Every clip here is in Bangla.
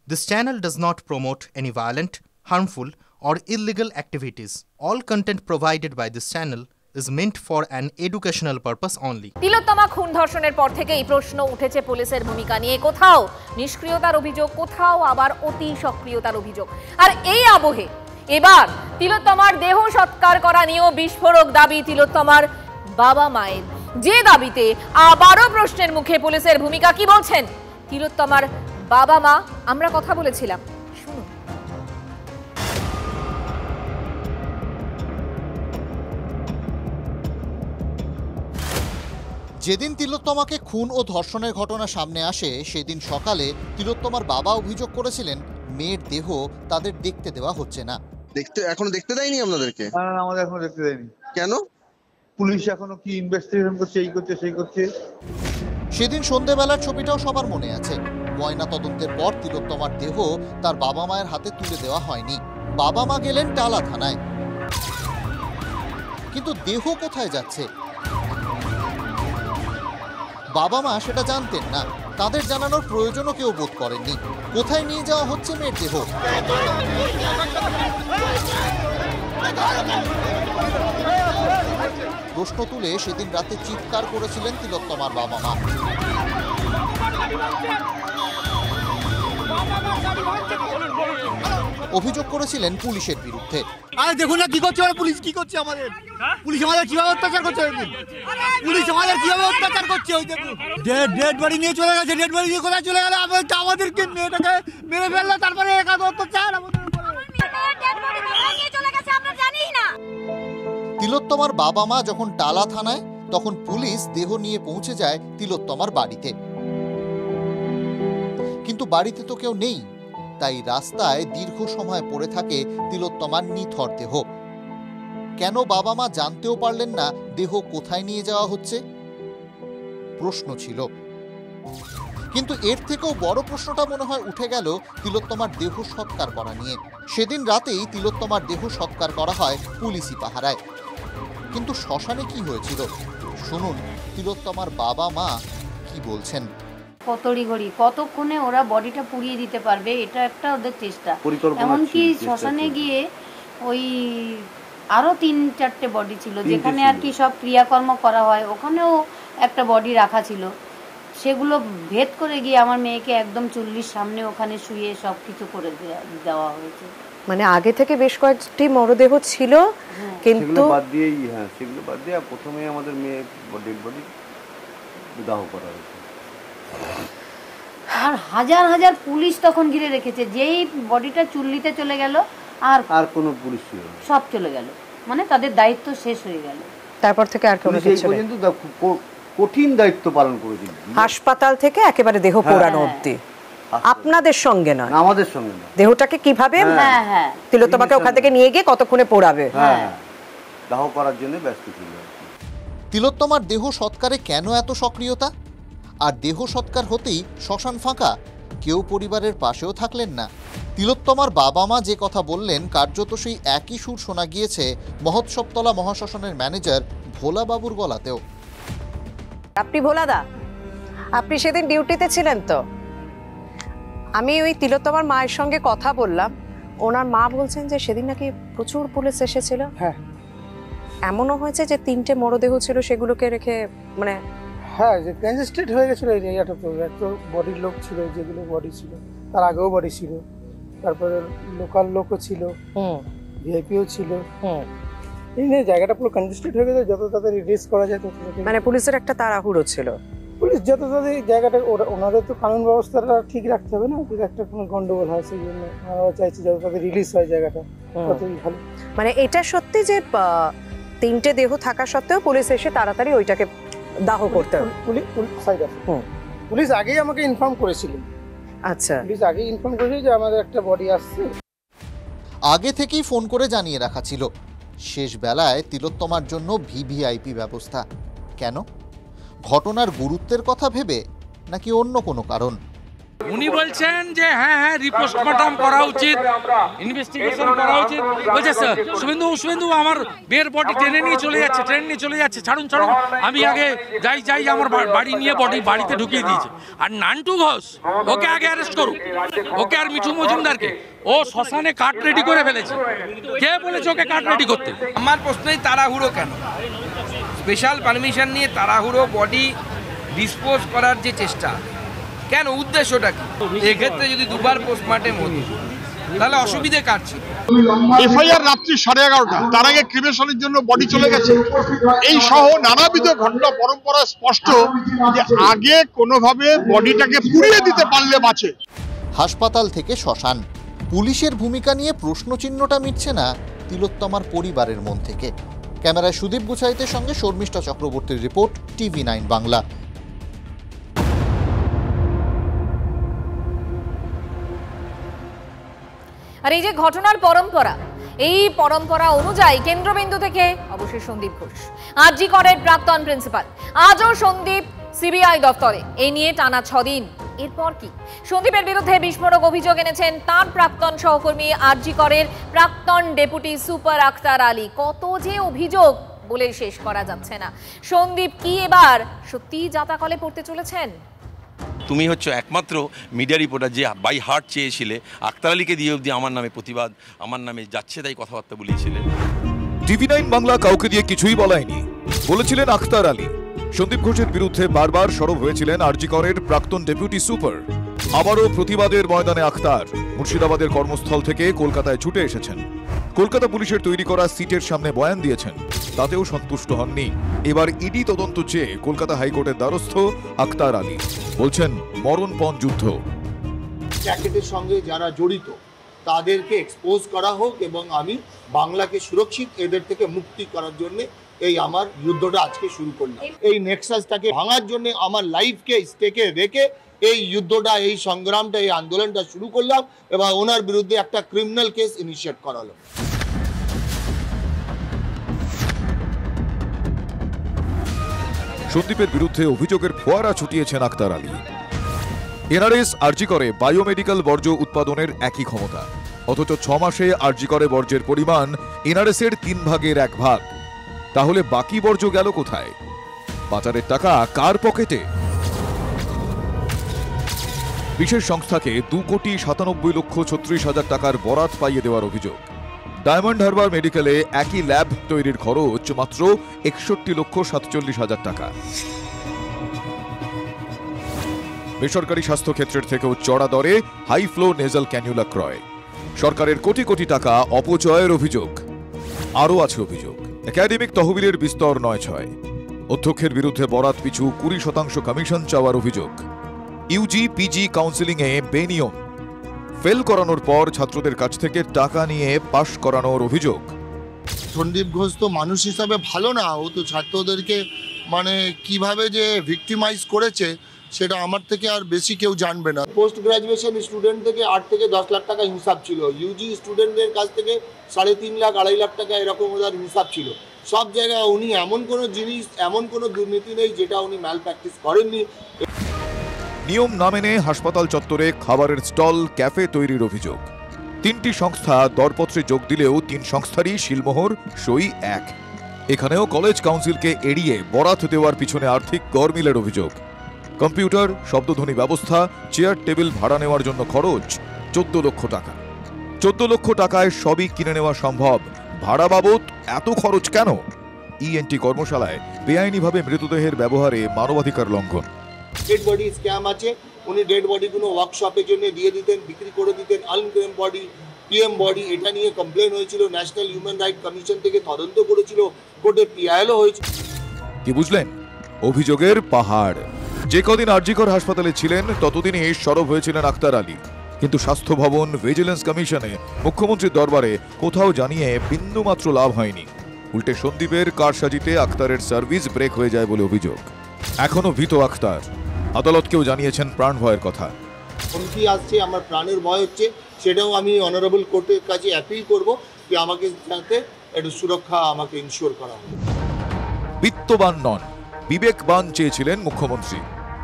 This channel does not promote any violent, harmful, or illegal activities. All content provided by this channel is meant for an educational purpose only. তিলোত্তমা খুন ধর্ষণের পর থেকেই প্রশ্ন উঠেছে পুলিশের ভূমিকা নিয়ে। কোথাও নিষ্ক্রিয়তার অভিযোগ, কোথাও আবার অতি সক্রিয়তার অভিযোগ। আর এই আবহে এবার তিলোত্তমার দেহ সৎকার করা নিয়েও বিস্ফোরক দাবি তিলোত্তমার বাবা মায়ের, যে দাবিতে আবারও প্রশ্নের মুখে পুলিশের ভূমিকা। কি বলছেন তিলোত্তমার বাবা মা? আমরা কথা বলেছিলাম, শুনুন। যেদিন তিলোত্তমাকে খুন ও ধর্ষণের ঘটনা সামনে আসে সেদিন সকালে তিলোত্তমার বাবা অভিযোগ করেছিলেন মেয়ের দেহ তাদের দেখতে দেওয়া হচ্ছে না। এখনো দেখতে দেয়নি আপনাদেরকে? না, আমাদের এখনো দেখতে দেয়নি। কেন? পুলিশ এখনো কি ইনভেস্টিগেশন করছে, এই করছে সেই করছে। সেদিন সন্ধ্যেবেলার ছবিটাও সবার মনে আছে। ময়না তদন্তের পর তিলোত্তমার দেহ তার বাবা মায়ের হাতে তুলে দেওয়া হয়নি। বাবা মা গেলেন টালা থানায়, কিন্তু দেহ কোথায় যাচ্ছে বাবা মা সেটা জানতেন না। তাদের জানানোর প্রয়োজনও কেউ বোধ করেননি। কোথায় নিয়ে যাওয়া হচ্ছে মেয়ের দেহ? প্রশ্ন তুলে সেদিন রাতে চিৎকার করেছিলেন তিলোত্তমার বাবা মা। অভিযোগ করেছিলেন পুলিশের বিরুদ্ধে। আরে দেখুন না কি করছে পুলিশ, কি করছে আমাদের পুলিশ, আমাদের কিভাবে অত্যাচার করছে পুলিশ, আমাদের কিভাবে অত্যাচার করছে। ওই দেখুন ডেড বডি নিয়ে চলে গেছে, ডেড বডি নিয়ে কোথায় চলে গেল? আমাদেরকে মেয়েটাকে মেরে ফেললো, তারপরে একাদ অত্যাচার আমাদের উপরে। তিলোত্তমার বাবা মা যখন টালা থানায়, তখন পুলিশ দেহ নিয়ে পৌঁছে যায় তিলোত্তমার বাড়িতে। কিন্তু বাড়িতে তো কেউ নেই, তাই রাস্তায় দীর্ঘ সময় পড়ে থাকে তিলোত্তমার নিথর দেহ। কেন বাবা মা জানতেও পারলেন না দেহ কোথায় নিয়ে যাওয়া হচ্ছে? প্রশ্ন ছিল। কিন্তু এর থেকেও বড় প্রশ্নটা মনে হয় উঠে গেল তিলোত্তমার দেহ সৎকার করা নিয়ে। সেদিন রাতেই তিলোত্তমার দেহ সৎকার করা হয় পুলিশি পাহারায়। কিন্তু শ্মশানে কি হয়েছিল শুনুন তিলোত্তমার বাবা মা কি বলছেন। কতড়িঘড়ি কতক্ষণে ওরা বডিটা পুড়িয়ে দিতে পারবে, এটা একটা ওদের চেষ্টা। এমনকি শ্মশানে গিয়ে ওই আরো 3-4টে বডি ছিল যেখানে আর কি সব ক্রিয়াকর্ম করা হয়, ওখানেও একটা বডি রাখা ছিল। সেগুলো ভেদ করে গিয়ে আমার মেয়েকে একদম চুল্লির সামনে ওখানে শুয়ে সবকিছু করে দেওয়া হয়েছে। মানে আগে থেকে বেশ কয়েকটি মরদেহ ছিল, কিন্তু সেগুলো বাদ দিয়ে প্রথমে আমাদের মেয়ে ডেড বডি দাহ করা হয়েছে। আর হাজার হাজার পুলিশ তখন ঘিরে রেখেছে। যেই বডিটা চুল্লিতে চলে গেল আর কোনো পুলিশ ছিল না, সব চলে গেল। মানে তাদের দায়িত্ব শেষ হয়ে গেল। তারপর থেকে আর কোনো কিছু না, কিন্তু কঠিন দায়িত্ব পালন করেছিল। হাসপাতাল থেকে একেবারে দেহ পোড়ানো অবধি। আপনাদের সঙ্গে না, আমাদের সঙ্গে না। দেহটাকে কিভাবে তিলোত্তমাকে ওখান থেকে নিয়ে গিয়ে কতক্ষণে পোড়াবে, দাহ করার জন্য ব্যস্ত ছিল। তিলোত্তমার দেহ সৎকারে কেন এত সক্রিয়তা? আর দেহ সৎকার হতেই শ্মশান ফাঁকা, কেউ পরিবারের পাশেও থাকলেন না। তিলোত্তমার বাবা মা যে কথা বললেন কার্যত সেই একই সুর শোনা গিয়েছে মহোৎসবতলা মহাশ্মশানের ম্যানেজার ভোলাবাবুর গলাতেও। আপনি ভোলাদা, আপনি সেদিন ডিউটিতে ছিলেন তো? আমি ওই তিলোত্তমার মায়ের সঙ্গে কথা বললাম, ওনার মা বলছেন যে সেদিন নাকি প্রচুর পুলিশ এসেছিল। হ্যাঁ, এমনও হয়েছে যে 3টে মরদেহ ছিল, সেগুলোকে রেখে মানে হ্যাঁ, যে কনজেস্টেড হয়ে গেছিল এই জায়গাটা। তো একটা বডির লোক ছিল, যেগুলো বডি ছিল তার আগেও বডি ছিল, তারপরে লোকাল লোকও ছিল, ভিআইপিও ছিল। এই নিয়ে জায়গাটা পুরো কনজেস্টেড হয়ে গেছে। যত তাড়াতাড়ি রিলিজ করা যায় মানে পুলিশের একটা তাড়াহুড়ো ছিল। পুলিশ যত তাড়াতাড়ি জায়গাটা, ওনাদের তো কানুন ব্যবস্থাটা ঠিক রাখতে হবে না, যদি একটা কোনো গন্ডগোল হয় সেই জন্য আমরা চাইছি যত তাড়াতাড়ি রিলিজ হয় জায়গাটা ততই ভালো। মানে এটা সত্যি যে 3টে দেহ থাকা সত্ত্বেও পুলিশ এসে তাড়াতাড়ি ওইটাকে দাহ করতে হবে। পুলিশ আগেই আমাকে ইনফর্ম করেছিল। আচ্ছা, পুলিশ আগেই ইনফর্ম করেছিল যে আমাদের একটা বডি আসছে। আগে থেকেই ফোন করে জানিয়ে রাখা ছিল। শেষ বেলায় তিলোত্তমার জন্য ভিভিআইপি ব্যবস্থা কেন? ঘটনার গুরুত্বের কথা ভেবে নাকি অন্য কোনো কারণ? উনি বলছেন যে হ্যাঁ রিপোস্টমর্টম করা উচিত, ইনভেস্টিগেশন করা উচিত। বলছে স্যার শুভেন্দু আমার মেয়ের বডি ট্রেন নিয়ে চলে যাচ্ছে, ছাড়ুন আমি আগে যাই আমার বাড়ি নিয়ে বডি বাড়িতে ঢুকিয়ে দিয়েছে। আর নান্টু ঘোষ ওকে আগে অ্যারেস্ট করুন, ওকে আর মিঠু মজুমদারকে। ও শ্মশানে কাঠ রেডি করে ফেলেছে, কে বলেছে ওকে কাঠ রেডি করতে? আমার প্রশ্নই তাড়াহুড়ো কেন? স্পেশাল পারমিশন নিয়ে তাড়াহুড়ো বডি ডিসপোজ করার যে চেষ্টা, কেন, উদ্দেশ্যটা কি? এক্ষেত্রে যদি দুবার পোস্টমর্টেম হতো তাহলে অসুবিধে কার ছিল? এফআইআর রাত্রি 11:30, তার আগে ক্রিমেশনের জন্য বডি চলে গেছে। এই সহ নানাবিধ ঘটনা পরম্পরা স্পষ্ট যে আগে কোনোভাবে বডিটাকে পুড়িয়ে দিতে পারলে বাঁচে। হাসপাতাল থেকে শ্মশান, পুলিশের ভূমিকা নিয়ে প্রশ্নচিহ্নটা মিটছে না তিলোত্তমার পরিবারের মন থেকে। ক্যামেরায় সুদীপ গুছাইতের সঙ্গে শর্মিষ্ঠা চক্রবর্তীর রিপোর্ট, TV9 বাংলা। আর এই যে ঘটনার পরম্পরা, এই পরম্পরা অনুযায়ী কেন্দ্রবিন্দু থেকে অবশ্যই সন্দীপ ঘোষ, আরজি করের প্রাক্তন প্রিন্সিপাল। আজও সন্দীপ সিবিআই দপ্তরে, এই নিয়ে টানা 6 দিন। এরপর কি? সন্দীপের বিরুদ্ধে বিস্ফোরক অভিযোগ এনেছেন তার প্রাক্তন সহকর্মী আরজি করের প্রাক্তন ডেপুটি সুপার আক্তার আলী। কত যে অভিযোগ বলে শেষ করা যাচ্ছে না। সন্দীপ কি এবার সত্যি জাতাকলে পড়তে চলেছেন? তুমি হচ্ছে একমাত্র মিডিয়া রিপোর্টার যে বাই হার্ট চেয়েছিলে আক্তার আলীকে দিয়ে অবধি আমার নামে প্রতিবাদ, আমার নামে যাচ্ছে তাই কথাবার্তা বলিয়েছিলেন। TV9 বাংলা কাউকে দিয়ে কিছুই বলায়নি, বলেছিলেন আক্তার আলী। সন্দীপ ঘোষের বিরুদ্ধে বারবার সরব হয়েছিলেন আরজি করের প্রাক্তন ডেপুটি সুপার। আবারও প্রতিবাদের ময়দানে আক্তার। মুর্শিদাবাদের কর্মস্থল থেকে কলকাতায় ছুটে এসেছেন। কলকাতা পুলিশের তৈরি করা সিটের সামনে বয়ান দিয়েছেন, তাতেও সন্তুষ্ট হননি। এবার ইডি তদন্ত চেয়ে কলকাতা হাইকোর্টের দ্বারস্থ আক্তার আলী। বলছেন মরণপণ যুদ্ধ। র্যাকেটের সঙ্গে যারা জড়িত তাদেরকে এক্সপোজ করা হোক এবং আমি বাংলাকে সুরক্ষিত এদের থেকে মুক্তি করার জন্য এই আমার যুদ্ধটা আজকে শুরু করলাম। এই নেক্সাসটাকে ভাঙার জন্য আমার লাইফকে স্টেকে রেখে এই যুদ্ধটা, এই সংগ্রামটা, এই আন্দোলনটা শুরু করলাম এবং ওনার বিরুদ্ধে একটা ক্রিমিনাল কেস ইনিশিয়েট করা হলো। সন্দীপের বিরুদ্ধে অভিযোগের ফোয়ারা ছুটিয়েছেন আক্তার আলী। এনআরএস আরজি করে বায়োমেডিক্যাল বর্জ্য উৎপাদনের একই ক্ষমতা, অথচ 6 মাসে আরজি করে বর্জ্যের পরিমাণ এনআরএস এর 3 ভাগের 1 ভাগ। তাহলে বাকি বর্জ্য গেল কোথায়? পাচারের টাকা কার পকেটে? বিশেষ সংস্থাকে 2,97,36,000 টাকার বরাত পাইয়ে দেওয়ার অভিযোগ। ডায়মন্ড হারবার মেডিকেলে একই ল্যাব তৈরির খরচ মাত্র 61,47,000 টাকা। বেসরকারি স্বাস্থ্য ক্ষেত্রের থেকেও চড়া দরে হাই ফ্লো নেজাল ক্যানুলা ক্রয়। সরকারের কোটি কোটি টাকা অপচয়ের অভিযোগ। আরও আছে অভিযোগ একাডেমিক তহবিলের বিস্তর 9/6। অধ্যক্ষের বিরুদ্ধে বরাত পিছু 20% কমিশন চাওয়ার অভিযোগ। ইউজি পিজি কাউন্সেলিংয়ে বেনিয়ম। ফেল করানোর পর ছাত্রদের কাছ থেকে টাকা নিয়ে পাশ করানোর অভিযোগ। সন্দীপ ঘোষ তো মানুষ হিসাবে ভালো না, ও তো ছাত্রদেরকে কিভাবে যে ভিক্টিমাইজ করেছে সেটা আমার থেকে আর বেশি কেউ জানবে না। পোস্ট গ্রাজুয়েশন স্টুডেন্ট থেকে 8 থেকে 10 লাখ টাকা হিসাব ছিল, ইউজি স্টুডেন্টদের কাছ থেকে 3.5 লাখ 2.5 লাখ টাকা এরকম ওদের হিসাব ছিল। সব জায়গায় উনি এমন কোনো জিনিস, এমন কোনো দুর্নীতি নেই যেটা উনি ম্যাল প্র্যাকটিস করেননি। নিয়ম না মেনে হাসপাতাল চত্বরে খাবারের স্টল, ক্যাফে তৈরির অভিযোগ। 3টি সংস্থা দরপত্রে যোগ দিলেও 3 সংস্থারই শিলমোহর, সই এক। এখানেও কলেজ কাউন্সিলকে এড়িয়ে বরাত দেওয়ার পিছনে আর্থিক গরমিলের অভিযোগ। কম্পিউটার, শব্দধ্বনি ব্যবস্থা, চেয়ার টেবিল ভাড়া নেওয়ার জন্য খরচ 14 লক্ষ টাকা। 14 লক্ষ টাকায় সবই কিনে নেওয়া সম্ভব, ভাড়া বাবদ এত খরচ কেন? ইএনটি কর্মশালায় বেআইনিভাবে মৃতদেহের ব্যবহারে মানবাধিকার লঙ্ঘন। ডেড বডি স্ক্যাম আছে, উনি ডেড বডিগুলো ওয়ার্কশপের জন্য দিয়ে দিতেন, বিক্রি করে দিতেন। আনক্লেম বডি, পিএম বডি, এটা নিয়ে কমপ্লেন হয়েছিল, ন্যাশনাল হিউম্যান রাইট কমিশন থেকে তদন্ত করেছিল, কোর্টে পিআইএলও হয়েছিল। কি বুঝলেন? অভিযোগের পাহাড়। যে কদিন আরজিকর হাসপাতালে ছিলেন ততদিনই সরব হয়েছিলেন আক্তার আলী, কিন্তু স্বাস্থ্য ভবন, ভিজিলেন্স কমিশনে, মুখ্যমন্ত্রীর দরবারে কোথাও জানিয়ে বিন্দুমাত্র লাভ হয়নি। উল্টে সন্দীপের কারসাজিতে আক্তারের সার্ভিস ব্রেক হয়ে যায় বলে অভিযোগ। এখনো ভীত আক্তার, আদালতকেও জানিয়েছেন প্রাণ ভয়ের কথা। হুমকি আসছে, আমার প্রাণের ভয় হচ্ছে, সেটাও আমি অনারেবল কোর্টের কাছে অ্যাপিল করব যে আমাকে যাতে একটু সুরক্ষা আমাকে ইনশিওর করা হয়। বিত্তবান নন, বিবেকবান চেয়েছিলেন মুখ্যমন্ত্রী।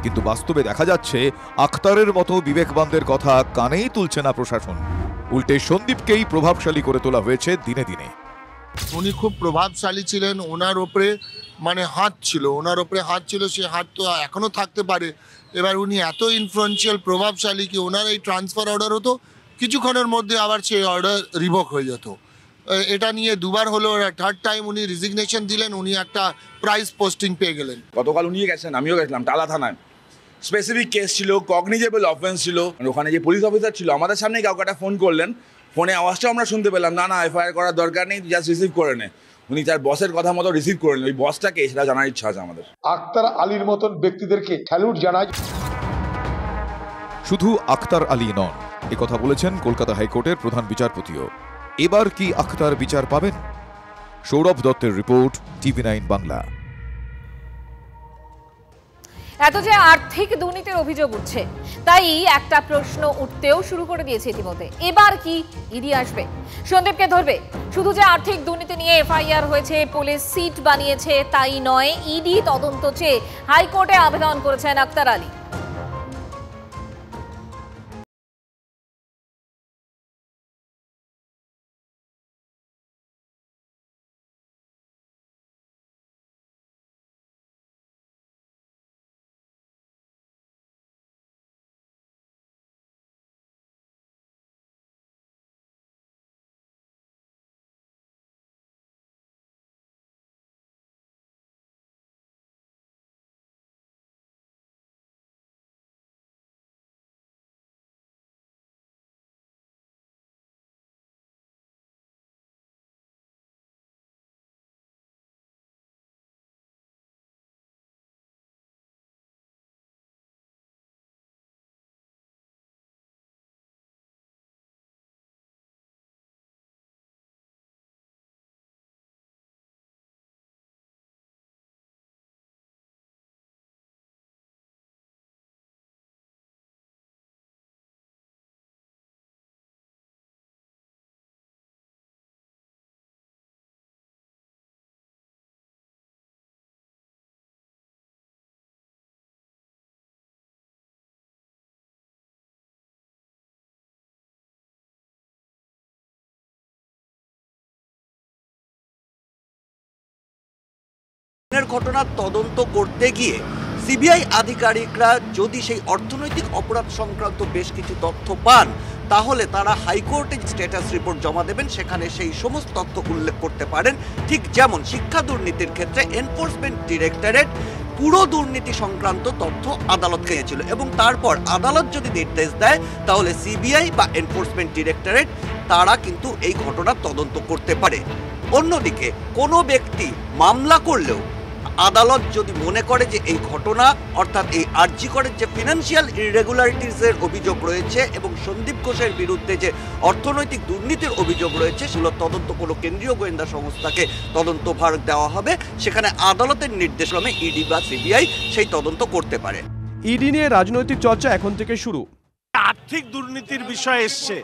কিন্তু বাস্তবে দেখা যাচ্ছে আখতারের মতো বিবেকবানদের কথা কানেই তুলছে না প্রশাসন। উল্টে সন্দীপকেই প্রভাবশালী করে তোলা হয়েছে দিনে দিনে। উনি খুব প্রভাবশালী ছিলেন, ওনার ওপরে হাত ছিল, সে হাত তো এখনো থাকতে পারে। এবার উনি এত ইনফ্লুয়েন্সিয়াল প্রভাবশালী কি ওনার এই ট্রান্সফার অর্ডার হতো, কিছুক্ষণের মধ্যে আবার সেই অর্ডার রিভোক হয়ে যেত। এটা নিয়ে দুবার হলো, থার্ড টাইম উনি রিজিগনেশন দিলেন, উনি একটা প্রাইজ পোস্টিং পেয়ে গেলেন। গতকাল উনি গেছেন, আমিও গেছিলাম টালা থানায়। স্পেসিফিক কেস ছিল, কগনিজেবল অফেন্স ছিল। ওখানে যে পুলিশ অফিসার ছিল আমাদের সামনে কাউকে একটা ফোন করলেন, ফোনে আওয়াজটাও আমরা শুনতে পেলাম, না এফআইআর করার দরকার নেই, জাস্ট রিসিভ করে নে। উনি তার বসের কথা মতো রিসিভ করে নিন। ওই বসটাকে সেটা জানার ইচ্ছা আছে আমাদের। আখতার আলীর মতন ব্যক্তিদেরকে স্যালুট জানাই। শুধু আখতার আলী নন, একথা বলেছেন কলকাতা হাইকোর্টের প্রধান বিচারপতিও। এবার কি আখতার বিচার পাবেন? সৌরভ দত্তের রিপোর্ট, TV9 বাংলা। এত যে আর্থিক দুর্নীতির অভিযোগ উঠছে, তাই একটা প্রশ্ন উঠতেও শুরু করে দিয়েছে ইতিমধ্যে। এবার কি ইডি আসবে, সন্দীপকে ধরবে? শুধু যে আর্থিক দুর্নীতি নিয়ে এফআইআর হয়েছে, পুলিশ সিট বানিয়েছে তাই নয়, ইডি তদন্ত চেয়ে হাইকোর্টে আবেদন করেছেন আখতার আলী। ঘটনার তদন্ত করতে গিয়ে সিবিআই আধিকারিকরা যদি সেই অর্থনৈতিক অপরাধ সংক্রান্ত বেশ কিছু তথ্য পান, তাহলে তারা হাইকোর্টে স্ট্যাটাস রিপোর্ট জমা দেবেন, সেখানে সেই সমস্ত তথ্য উল্লেখ করতে পারেন। ঠিক যেমন শিক্ষা দুর্নীতির ক্ষেত্রে এনফোর্সমেন্ট ডিরেক্টরেট পুরো দুর্নীতি সংক্রান্ত তথ্য আদালতকে দিয়েছিল, এবং তারপর আদালত যদি নির্দেশ দেয় তাহলে সিবিআই বা এনফোর্সমেন্ট ডিরেক্টরেট তারা কিন্তু এই ঘটনার তদন্ত করতে পারে। অন্যদিকে কোনো ব্যক্তি মামলা করলেও আদালত যদি মনে করে যে এই ঘটনা অর্থাৎ এই আরজি করের যে ফিনান্সিয়াল ইরেগুলারিটিসের অভিযোগ রয়েছে এবং সন্দীপ ঘোষের বিরুদ্ধে যে অর্থনৈতিক দুর্নীতির অভিযোগ রয়েছে, সেগুলো তদন্ত কোনো কেন্দ্রীয় গোয়েন্দা সংস্থাকে তদন্তভার দেওয়া হবে, সেখানে আদালতের নির্দেশক্রমে ইডি বা সিবিআই সেই তদন্ত করতে পারে। ইডি নিয়ে রাজনৈতিক চর্চা এখন থেকে শুরু। আর্থিক দুর্নীতির বিষয় এসছে,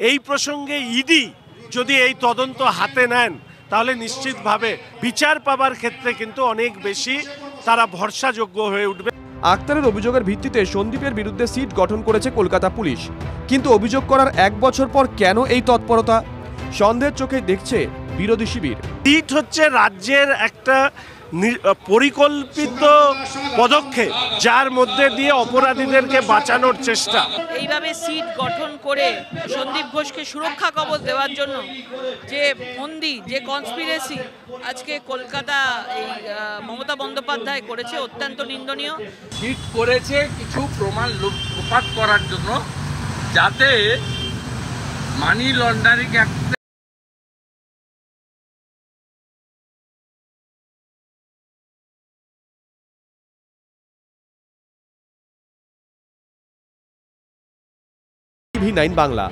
এই প্রসঙ্গে ইডি যদি এই তদন্ত হাতে নেন তাহলে নিশ্চিতভাবে বিচার পাবার ক্ষেত্রে কিন্তু অনেক বেশি তারা ভরসাযোগ্য হয়ে উঠবে। আখতারের অভিযোগের ভিত্তিতে সন্দীপের বিরুদ্ধে সিট গঠন করেছে কলকাতা পুলিশ, কিন্তু অভিযোগ করার 1 বছর পর কেন এই তৎপরতা? সন্দেহের চোখে দেখছে বিরোধী শিবির। সিট হচ্ছে রাজ্যের একটা পরিকল্পিত পদক্ষেপ, যার মধ্যে দিয়ে অপরাধীদেরকে বাঁচানোর চেষ্টা। এইভাবে সিট গঠন করে সন্দীপ ঘোষকে সুরক্ষা কবচ দেওয়ার জন্য যে ফন্দি, যে কনস্পিরেসি আজকে কলকাতা এই মমতা বন্দ্যোপাধ্যায় করেছে, অত্যন্ত নিন্দনীয়। সিট করেছে কিছু প্রমাণ লোপাট করার জন্য, যাতে মানি লন্ডারিং TV9 বাংলা।